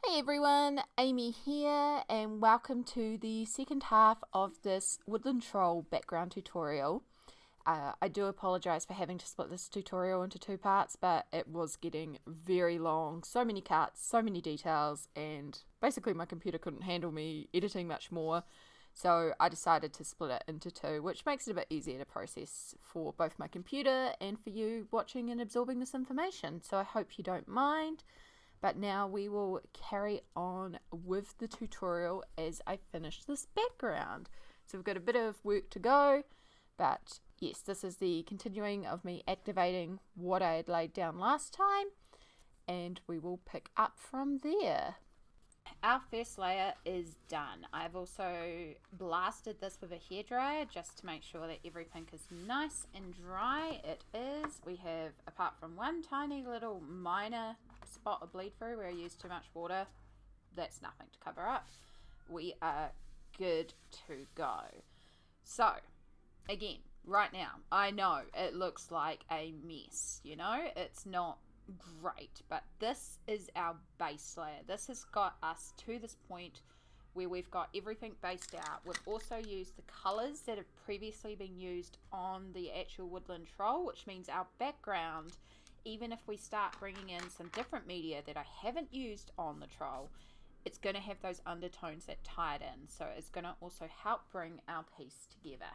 Hey everyone, Amy here, and welcome to the second half of this Woodland Troll background tutorial. I do apologise for having to split this tutorial into two parts, but it was getting very long, so many cuts, so many details, and basically my computer couldn't handle me editing much more, so I decided to split it into two, which makes it a bit easier to process for both my computer and for you watching and absorbing this information, so I hope you don't mind. But now we will carry on with the tutorial as I finish this background. So we've got a bit of work to go, but yes, this is the continuing of me activating what I had laid down last time, and we will pick up from there. Our first layer is done. I've also blasted this with a hairdryer just to make sure that everything is nice and dry. It is. We have, apart from one tiny little minor spot of bleed through where I used too much water, that's nothing to cover up. We are good to go. So, again, right now, I know it looks like a mess, you know, it's not great, but this is our base layer. This has got us to this point where we've got everything based out. We've also used the colors that have previously been used on the actual Woodland Troll, which means our background, even if we start bringing in some different media that I haven't used on the Troll, it's going to have those undertones that tie it in, so it's going to also help bring our piece together.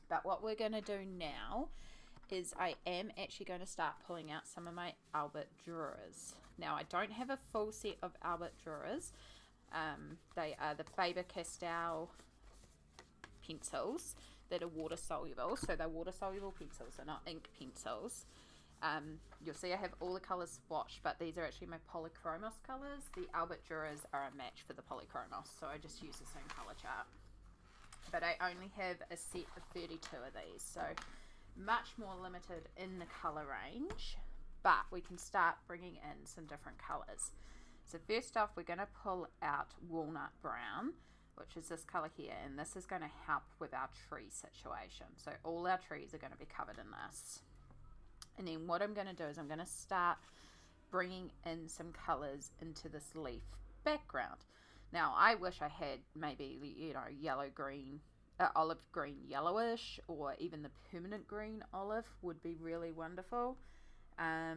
But what we're going to do now is I am actually going to start pulling out some of my Albrecht Durers. Now, I don't have a full set of Albrecht Durers. They are the Faber Castel pencils that are water soluble. So they're water soluble pencils, they're not ink pencils. You'll see I have all the colours swatched, but these are actually my Polychromos colours. The Albrecht Durers are a match for the Polychromos, so I just use the same colour chart. But I only have a set of 32 of these, so much more limited in the colour range, but we can start bringing in some different colours. So first off, we're going to pull out Walnut Brown, which is this colour here, and this is going to help with our tree situation. So all our trees are going to be covered in this. And then what I'm going to do is I'm going to start bringing in some colours into this leaf background. Now, I wish I had maybe, you know, yellow, green, olive green yellowish, or even the permanent green olive would be really wonderful. I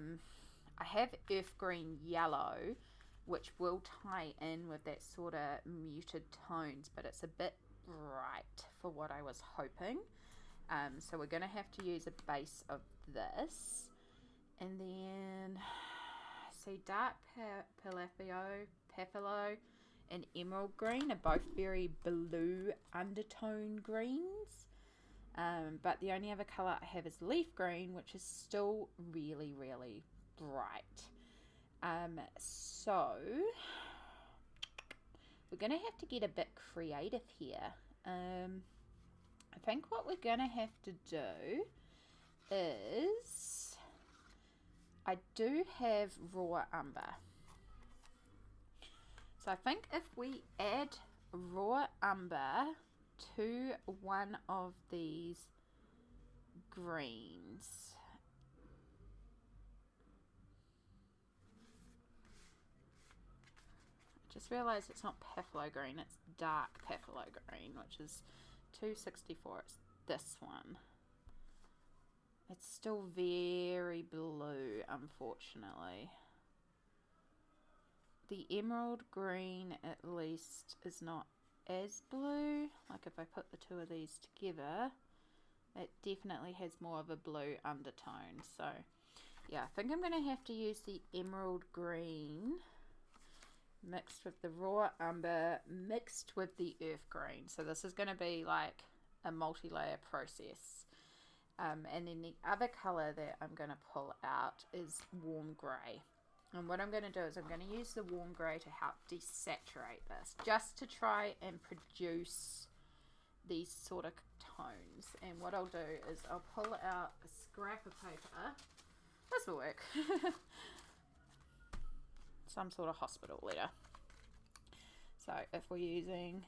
have earth green yellow, which will tie in with that sort of muted tones, but it's a bit bright for what I was hoping. So we're going to have to use a base of this, and then see dark Papilio and emerald green are both very blue undertone greens, but the only other colour I have is leaf green, which is still really, really bright. So we're going to have to get a bit creative here. I think what we're going to have to do is, I do have raw umber. So I think if we add raw umber to one of these greens, I just realised it's not Papilio green, it's dark Papilio green, which is 264. It's this one. It's still very blue, unfortunately. The emerald green, at least, is not as blue. Like if I put the two of these together, it definitely has more of a blue undertone. So yeah, I think I'm going to have to use the emerald green mixed with the raw umber mixed with the earth green. So this is going to be like a multi-layer process. And then the other colour that I'm going to pull out is warm grey. And what I'm going to do is I'm going to use the warm grey to help desaturate this, just to try and produce these sort of tones. And what I'll do is I'll pull out a scrap of paper. This will work. Some sort of hospital letter. So if we're using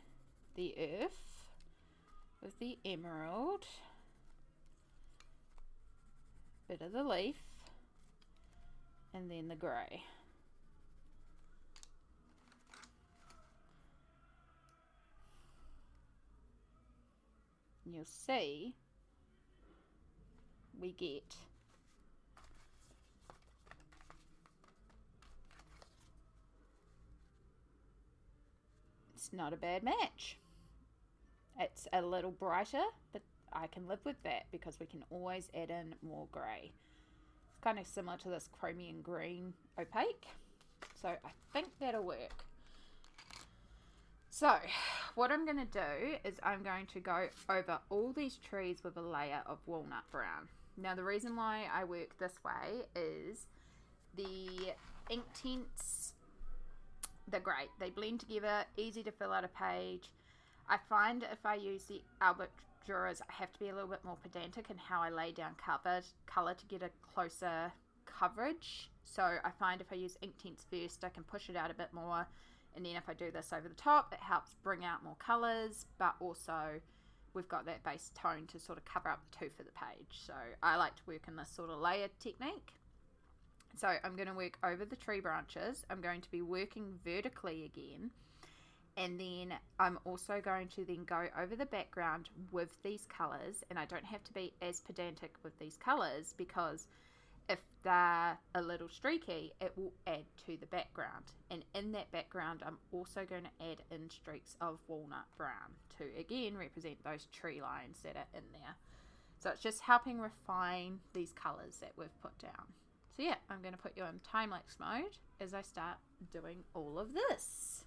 the earth with the emerald, bit of the leaf, and then the grey. And you'll see we get it's not a bad match. It's a little brighter, but I can live with that because we can always add in more grey. It's kind of similar to this chromium green opaque, so I think that'll work. So what I'm going to do is I'm going to go over all these trees with a layer of walnut brown. Now the reason why I work this way is the ink tints, they're great. They blend together, easy to fill out a page. I find if I use the Albrecht Durers, I have to be a little bit more pedantic in how I lay down colour to get a closer coverage. So I find if I use ink tints first, I can push it out a bit more. And then if I do this over the top, it helps bring out more colours, but also we've got that base tone to sort of cover up the tooth of the page. So I like to work in this sort of layered technique. So I'm going to work over the tree branches. I'm going to be working vertically again. And then I'm also going to then go over the background with these colours. And I don't have to be as pedantic with these colours because if they're a little streaky, it will add to the background. And in that background, I'm also going to add in streaks of walnut brown to, again, represent those tree lines that are in there. So it's just helping refine these colours that we've put down. So yeah, I'm going to put you in time-lapse mode as I start doing all of this.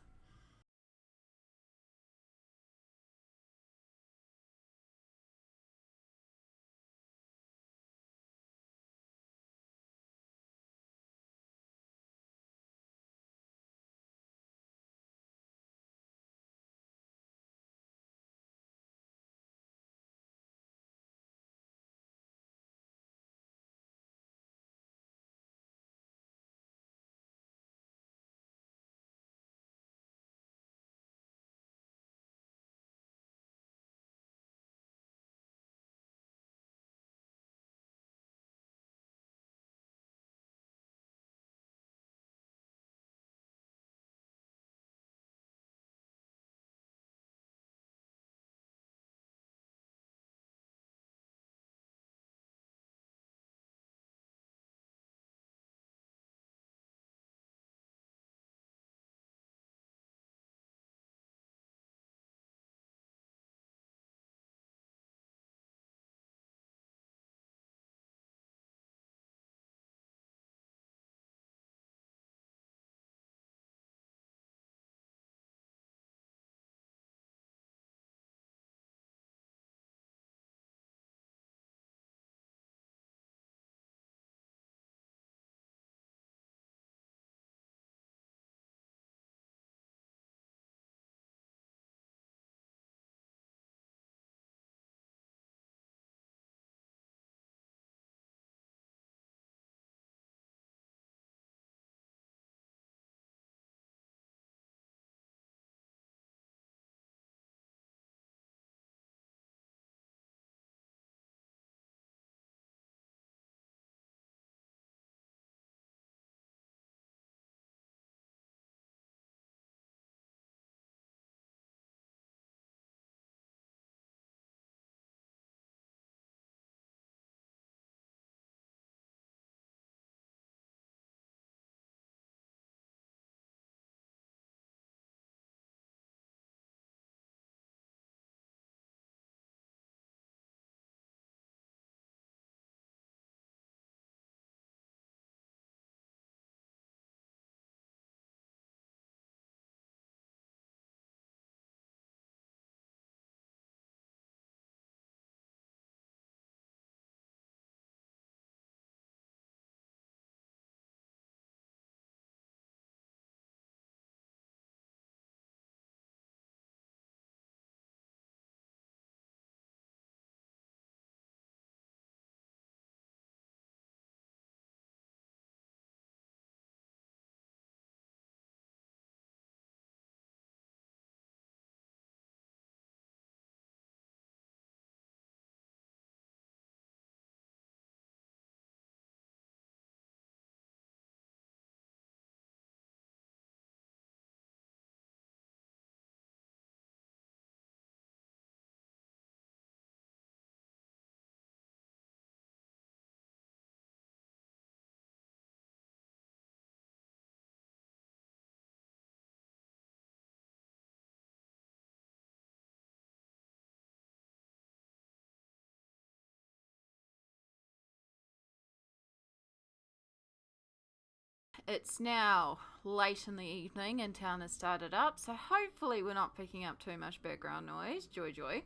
it's now late in the evening and town has started up, so hopefully we're not picking up too much background noise. Joy, joy.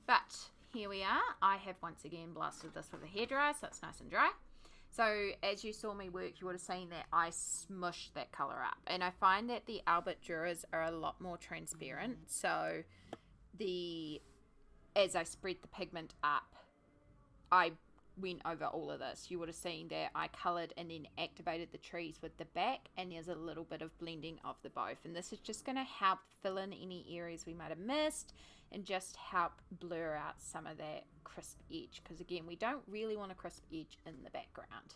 But here we are. I have once again blasted this with a hairdryer, so it's nice and dry. So as you saw me work, you would have seen that I smushed that colour up. And I find that the Albrecht Durers are a lot more transparent. So as I spread the pigment up, I went over all of this. You would have seen that I coloured and then activated the trees with the back, and there's a little bit of blending of the both. And this is just going to help fill in any areas we might have missed and just help blur out some of that crisp edge, because again, we don't really want a crisp edge in the background.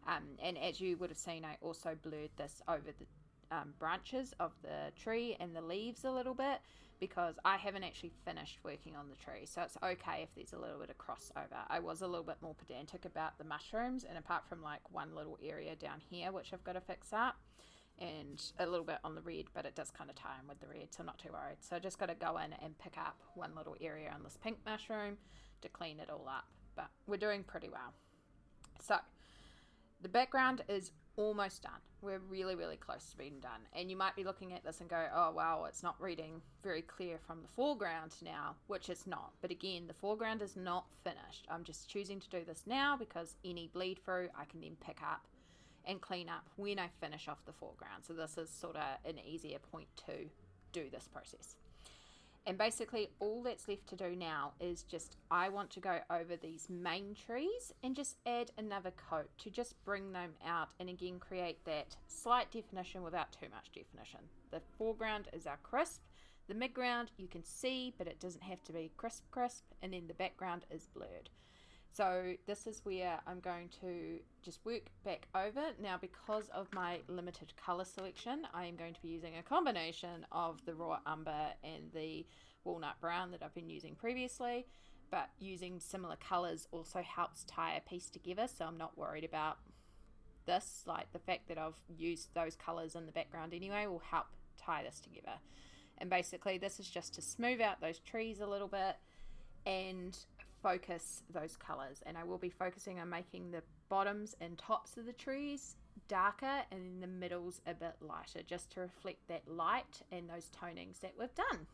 And as you would have seen, I also blurred this over the branches of the tree and the leaves a little bit, because I haven't actually finished working on the tree, so it's okay if there's a little bit of crossover. I was a little bit more pedantic about the mushrooms, and apart from like one little area down here which I've got to fix up, and a little bit on the red, but it does kind of tie in with the red, so I'm not too worried. So I just got to go in and pick up one little area on this pink mushroom to clean it all up, but we're doing pretty well. So the background is almost done. We're really, really close to being done. And you might be looking at this and go, oh wow, it's not reading very clear from the foreground now, which it's not. But again, the foreground is not finished. I'm just choosing to do this now because any bleed through I can then pick up and clean up when I finish off the foreground. So this is sort of an easier point to do this process. And basically all that's left to do now is just, I want to go over these main trees and just add another coat to just bring them out and again create that slight definition without too much definition. The foreground is our crisp, the midground you can see but it doesn't have to be crisp, and then the background is blurred. So this is where I'm going to just work back over. Now because of my limited colour selection, I am going to be using a combination of the raw umber and the walnut brown that I've been using previously, but using similar colours also helps tie a piece together, so I'm not worried about this. Like the fact that I've used those colours in the background anyway will help tie this together. And basically this is just to smooth out those trees a little bit and focus those colors, and I will be focusing on making the bottoms and tops of the trees darker and the middles a bit lighter, just to reflect that light and those tonings that we've done.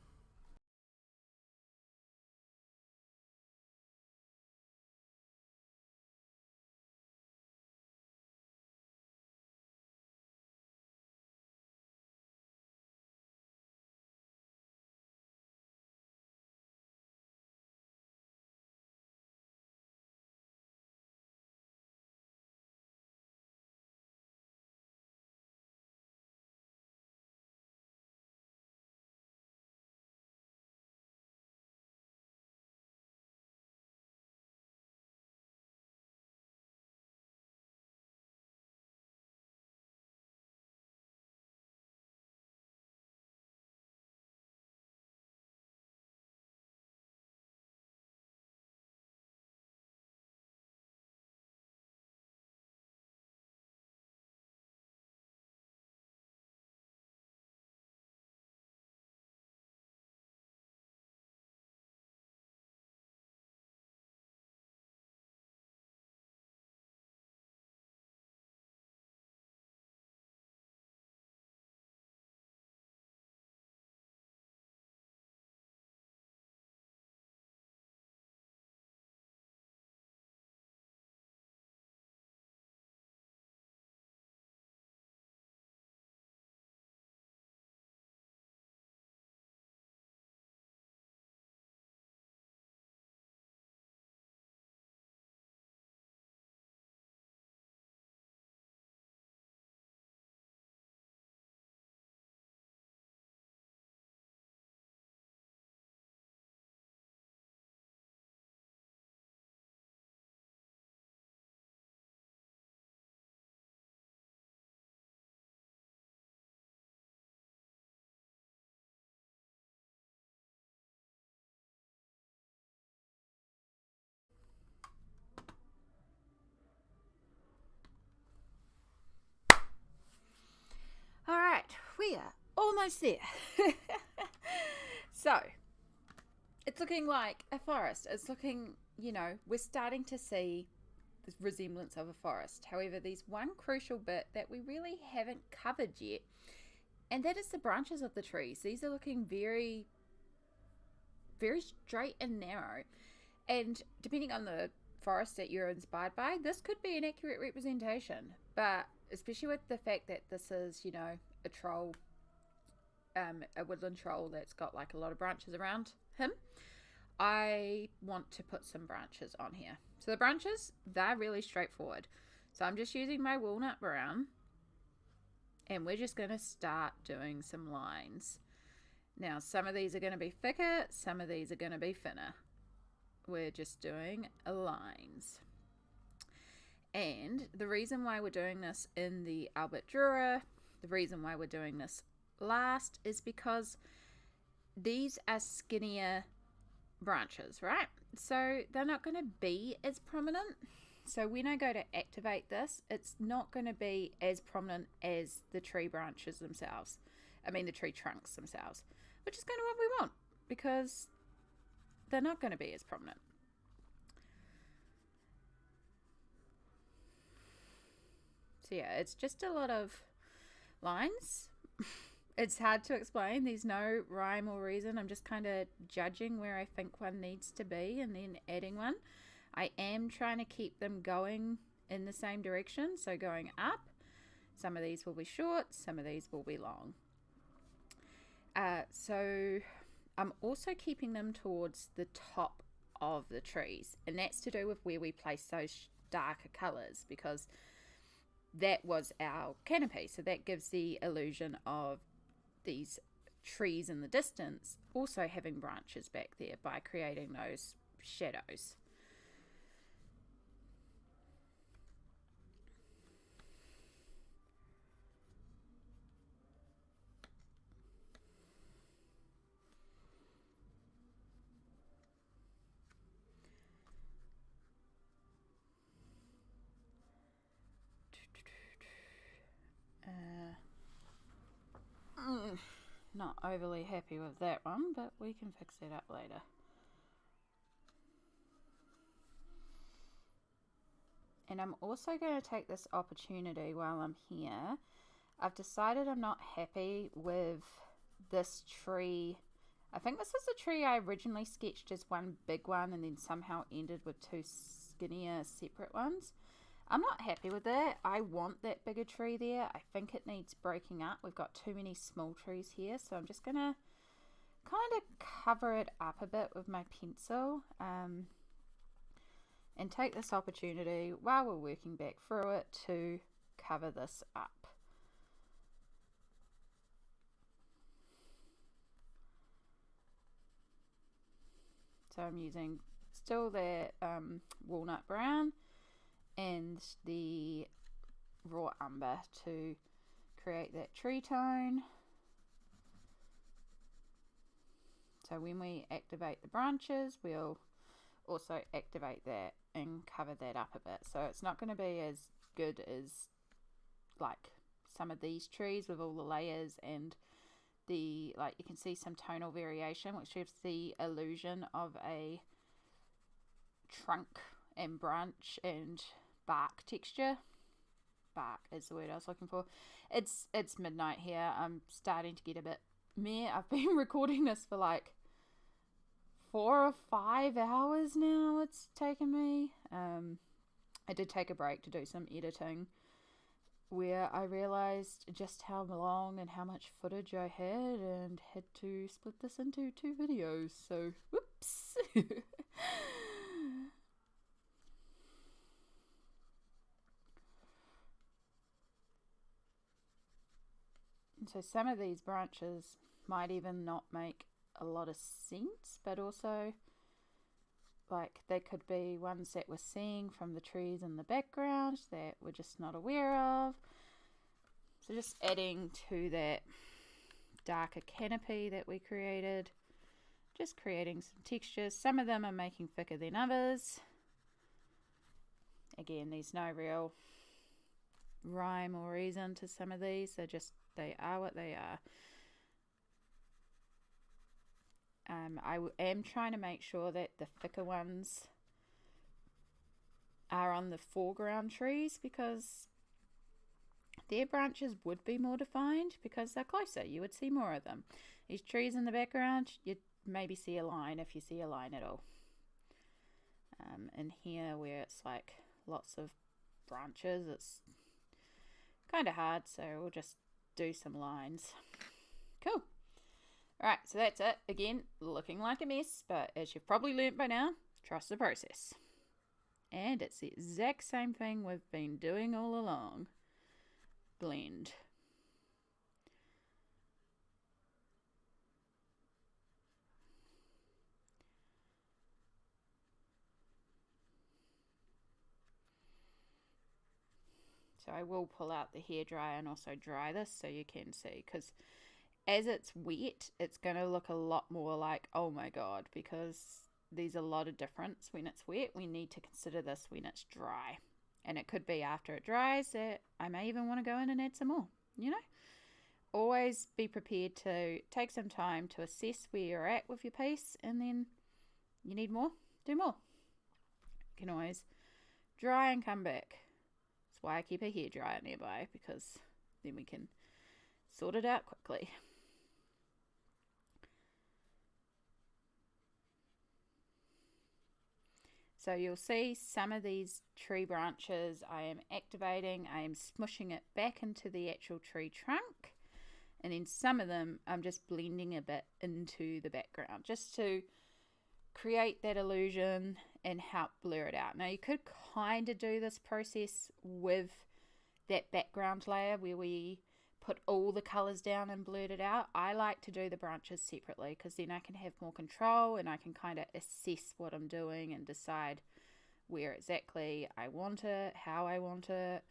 Alright, we are almost there. So, it's looking like a forest. It's looking, we're starting to see resemblance of a forest. However, there's one crucial bit that we really haven't covered yet, and that is the branches of the trees. These are looking very, very straight and narrow, and depending on the forest that you're inspired by, this could be an accurate representation, but especially with the fact that this is, you know, a troll, a woodland troll that's got like a lot of branches around him, I want to put some branches on here. So the branches, they're really straightforward. So I'm just using my walnut brown, and we're just going to start doing some lines. Now, some of these are going to be thicker, some of these are going to be thinner. We're just doing lines. And the reason why we're doing this in the Albrecht Durer, the reason why we're doing this last, is because these are skinnier branches, right? So they're not going to be as prominent. So when I go to activate this, it's not going to be as prominent as the tree branches themselves. I mean the tree trunks themselves, which is kind of what we want, because they're not going to be as prominent. So yeah, it's just a lot of lines. It's hard to explain. There's no rhyme or reason. I'm just kind of judging where I think one needs to be and then adding one. I am trying to keep them going in the same direction, so going up. Some of these will be short, some of these will be long. So I'm also keeping them towards the top of the trees, and that's to do with where we place those darker colours, because that was our canopy, so that gives the illusion of these trees in the distance also having branches back there by creating those shadows. Not overly happy with that one, but we can fix that up later. And I'm also going to take this opportunity while I'm here. I've decided I'm not happy with this tree. I think this is a tree I originally sketched as one big one and then somehow ended with two skinnier separate ones. I'm not happy with that. I want that bigger tree there. I think it needs breaking up. We've got too many small trees here, so I'm just going to kind of cover it up a bit with my pencil, and take this opportunity while we're working back through it to cover this up. So I'm using still that walnut brown and the raw umber to create that tree tone. So when we activate the branches, we'll also activate that and cover that up a bit. So it's not going to be as good as like some of these trees with all the layers and the, like, you can see some tonal variation, which gives the illusion of a trunk and branch and bark texture. Bark is the word I was looking for. It's midnight here. I'm starting to get a bit meh. I've been recording this for like 4 or 5 hours now. It's taken me. I did take a break to do some editing, where I realized just how long and how much footage I had and had to split this into 2 videos. So, whoops. So some of these branches might even not make a lot of sense, but also like they could be ones that we're seeing from the trees in the background that we're just not aware of. So just adding to that darker canopy that we created, just creating some textures. Some of them are making thicker than others. Again, there's no real rhyme or reason to some of these. They are what they are. I am trying to make sure that the thicker ones are on the foreground trees because their branches would be more defined because they're closer. You would see more of them. These trees in the background, you'd maybe see a line if you see a line at all. In here where it's like lots of branches, it's kind of hard, so we'll just do some lines. Cool. Alright, so that's it. Again, looking like a mess, but as you've probably learnt by now, trust the process. And it's the exact same thing we've been doing all along. Blend. So I will pull out the hairdryer and also dry this so you can see, because as it's wet, it's going to look a lot more like, oh my god, because there's a lot of difference when it's wet. We need to consider this when it's dry. And it could be after it dries that I may even want to go in and add some more, you know? Always be prepared to take some time to assess where you're at with your piece, and then you need more, do more. You can always dry and come back. That's why I keep a hairdryer nearby, because then we can sort it out quickly. So you'll see some of these tree branches I am activating, I am smushing it back into the actual tree trunk, and then some of them I'm just blending a bit into the background just to create that illusion and help blur it out. Now you could kind of do this process with that background layer where we put all the colours down and blurred it out. I like to do the branches separately because then I can have more control and I can kind of assess what I'm doing and decide where exactly I want it, how I want it.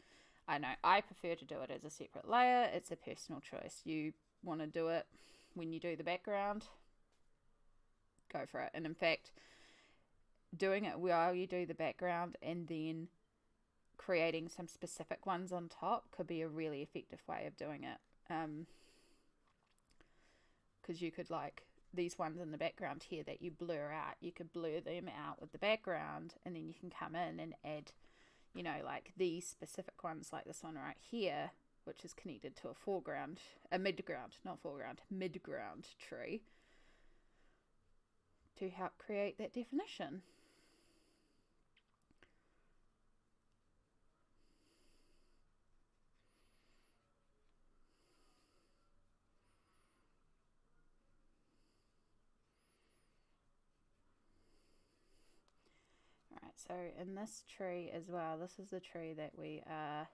I know I prefer to do it as a separate layer. It's a personal choice. You want to do it when you do the background, go for it. And in fact, doing it while you do the background and then creating some specific ones on top could be a really effective way of doing it, because you could, like these ones in the background here that you blur out, you could blur them out with the background, and then you can come in and add, you know, like these specific ones like this one right here, which is connected to a midground tree, to help create that definition. So in this tree as well, this is the tree that we are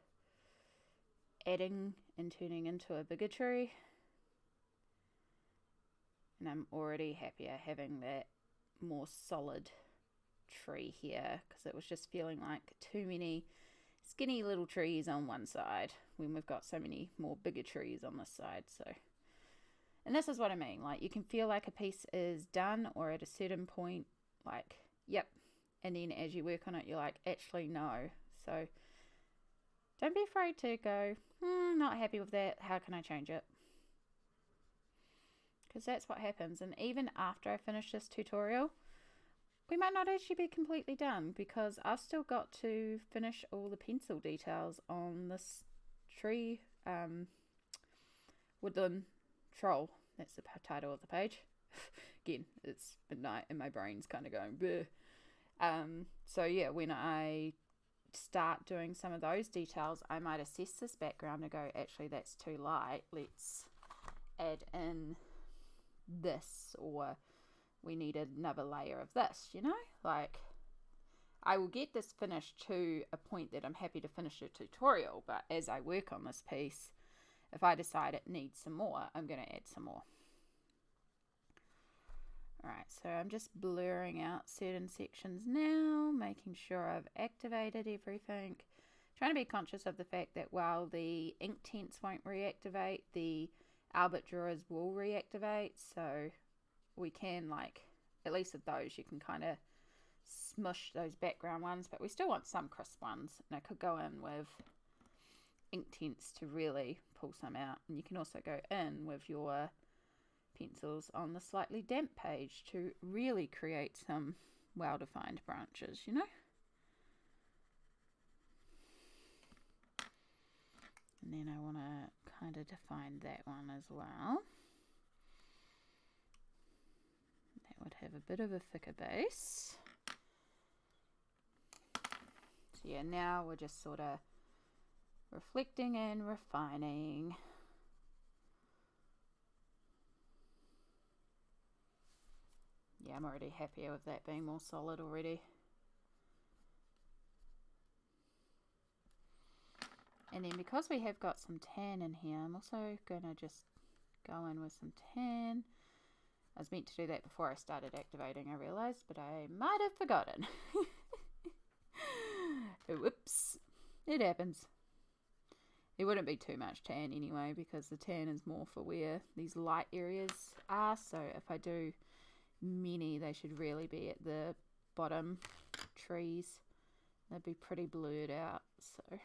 adding and turning into a bigger tree. And I'm already happier having that more solid tree here, because it was just feeling like too many skinny little trees on one side when we've got so many more bigger trees on this side. So, and this is what I mean, like you can feel like a piece is done or at a certain point, like, yep. And then as you work on it, you're like, actually, no. So don't be afraid to go, not happy with that. How can I change it? Because that's what happens. And even after I finish this tutorial, we might not actually be completely done, because I've still got to finish all the pencil details on this tree, Woodland Troll. That's the title of the page. Again, it's midnight and my brain's kind of going, bleh. So yeah, when I start doing some of those details, I might assess this background and go, actually that's too light, let's add in this, or we need another layer of this, you know? Like, I will get this finished to a point that I'm happy to finish the tutorial, but as I work on this piece, if I decide it needs some more, I'm going to add some more. Alright, so I'm just blurring out certain sections now, making sure I've activated everything. Trying to be conscious of the fact that while the ink tints won't reactivate, the Albrecht Durers will reactivate, so we can, like, at least with those, you can kind of smush those background ones, but we still want some crisp ones, and I could go in with ink tints to really pull some out, and you can also go in with your pencils on the slightly damp page to really create some well-defined branches, you know? then I want to kind of define that one as well. That would have a bit of a thicker base. So yeah, now we're just sort of reflecting and refining. Yeah, I'm already happier with that being more solid already. And then because we have got some tan in here, I'm also going to just go in with some tan. I was meant to do that before I started activating, I realised, but I might have forgotten. Whoops, it happens. It wouldn't be too much tan anyway, because the tan is more for where these light areas are. So if I do many, they should really be at the bottom trees. They'd be pretty blurred out. So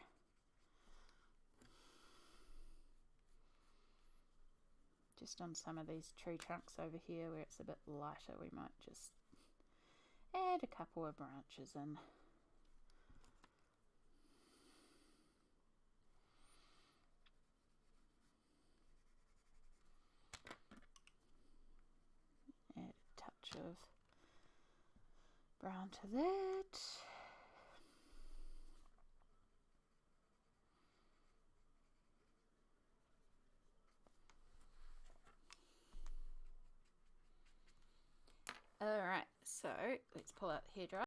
just on some of these tree trunks over here where it's a bit lighter, we might just add a couple of branches in. Add a touch of brown to that. Alright, so let's pull out the hairdryer.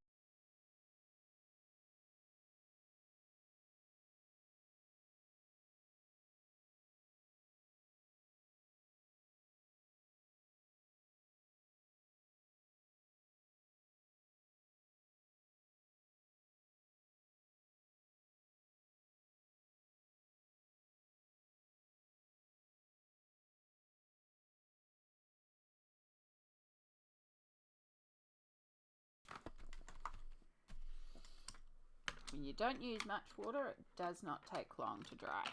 When you don't use much water, it does not take long to dry.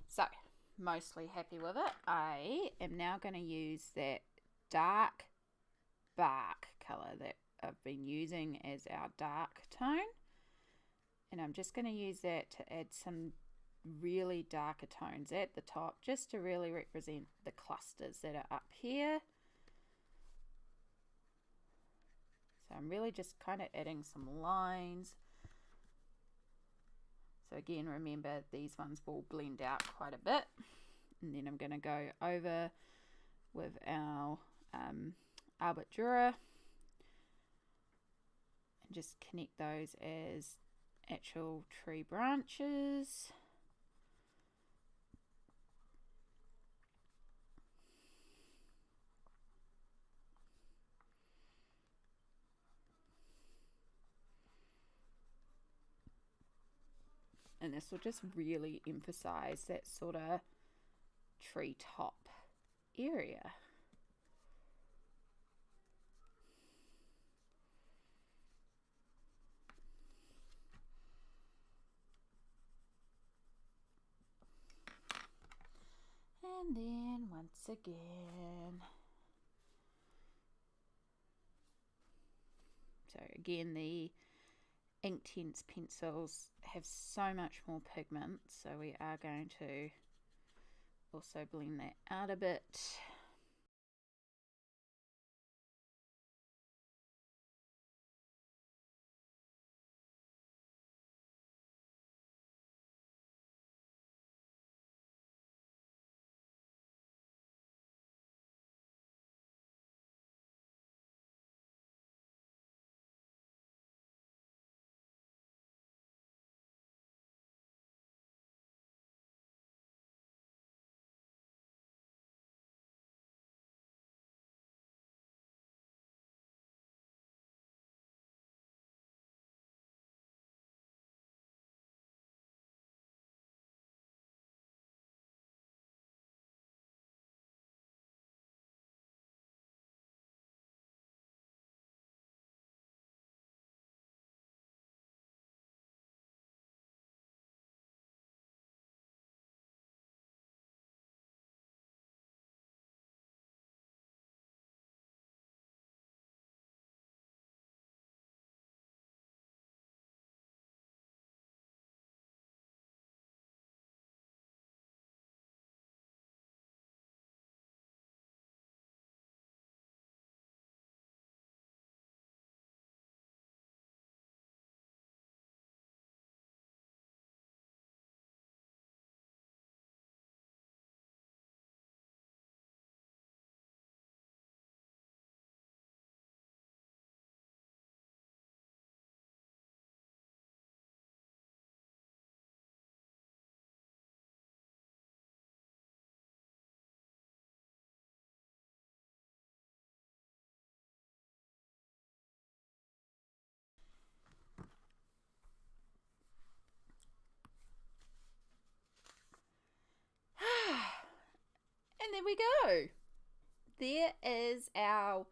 So, mostly happy with it. I am now going to use that dark bark colour that I've been using as our dark tone. And I'm just going to use that to add some really darker tones at the top, just to really represent the clusters that are up here. So I'm really just kind of adding some lines. So again, remember these ones will blend out quite a bit. And then I'm going to go over with our Albrecht Durer and just connect those as actual tree branches. And this will just really emphasize that sort of tree top area. And then once again. So again, the Inktense pencils have so much more pigment, so we are going to also blend that out a bit. there we go. There is our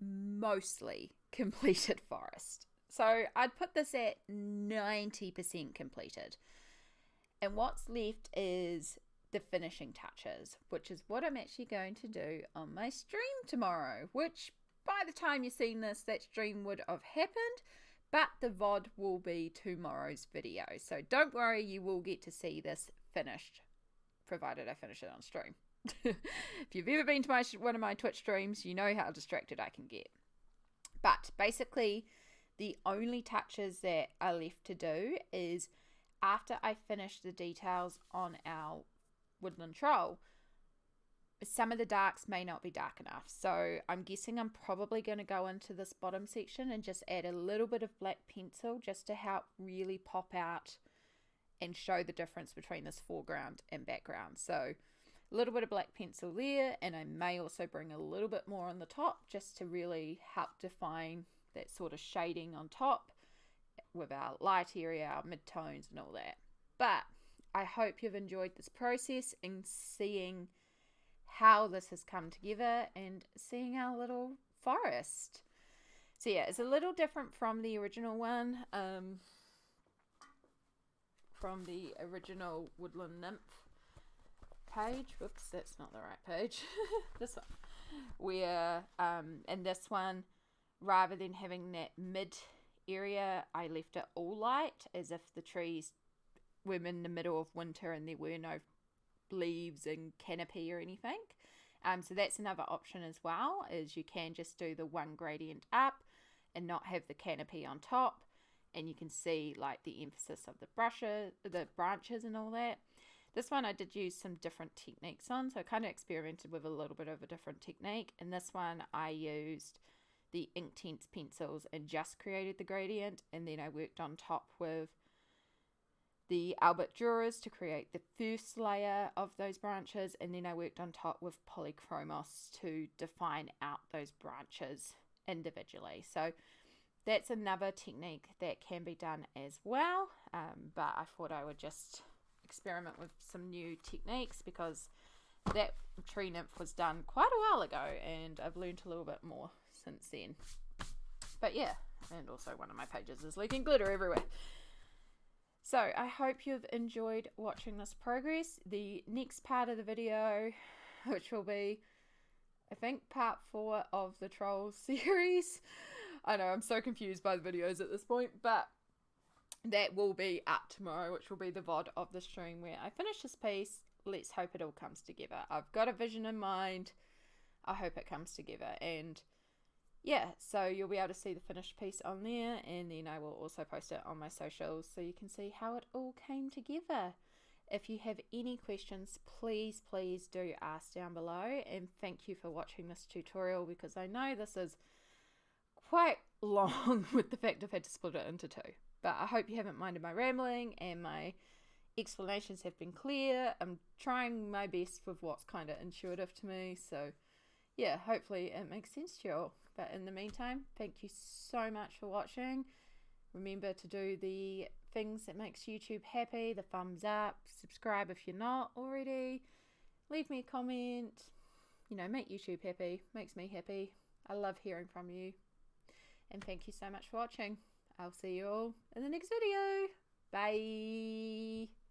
mostly completed forest. So I'd put this at 90% completed. And what's left is the finishing touches, which is what I'm actually going to do on my stream tomorrow, which by the time you've seen this, that stream would have happened, but the VOD will be tomorrow's video. So don't worry, you will get to see this finished, provided I finish it on stream. If you've ever been to one of my Twitch streams, you know how distracted I can get. But basically, the only touches that are left to do is after I finish the details on our woodland troll, some of the darks may not be dark enough. So I'm guessing I'm probably going to go into this bottom section and just add a little bit of black pencil just to help really pop out and show the difference between this foreground and background. So a little bit of black pencil there, and I may also bring a little bit more on the top just to really help define that sort of shading on top with our light area, our mid-tones and all that. But I hope you've enjoyed this process and seeing how this has come together and seeing our little forest. So yeah, it's a little different from the original one, from the original Woodland Nymph page. Whoops, that's not the right page. This one, where in this one, rather than having that mid area, I left it all light, as if the trees were in the middle of winter and there were no leaves and canopy or anything. So that's another option as well, is you can just do the one gradient up and not have the canopy on top, and you can see like the emphasis of the branches and all that. This one I did use some different techniques on, so I kind of experimented with a little bit of a different technique. In this one I used the Inktense pencils and just created the gradient, and then I worked on top with the Albrecht Durers to create the first layer of those branches, and then I worked on top with Polychromos to define out those branches individually. So that's another technique that can be done as well, but I thought I would just experiment with some new techniques because that tree nymph was done quite a while ago and I've learned a little bit more since then. But yeah, and also one of my pages is leaking glitter everywhere. So I hope you've enjoyed watching this progress. The next part of the video, which will be, I think, part 4 of the Trolls series. I know, I'm so confused by the videos at this point, but that will be up tomorrow, which will be the VOD of the stream where I finish this piece. Let's hope it all comes together. I've got a vision in mind. I hope it comes together. And yeah, so you'll be able to see the finished piece on there, and then I will also post it on my socials so you can see how it all came together. If you have any questions, please do ask down below, and thank you for watching this tutorial because I know this is quite long with the fact I've had to split it into 2. But I hope you haven't minded my rambling and my explanations have been clear. I'm trying my best with what's kind of intuitive to me, so yeah, hopefully it makes sense to you all. But in the meantime, thank you so much for watching. Remember to do the things that makes YouTube happy, the thumbs up, subscribe if you're not already, leave me a comment, you know, make YouTube happy, makes me happy. I love hearing from you. And thank you so much for watching. I'll see you all in the next video. Bye.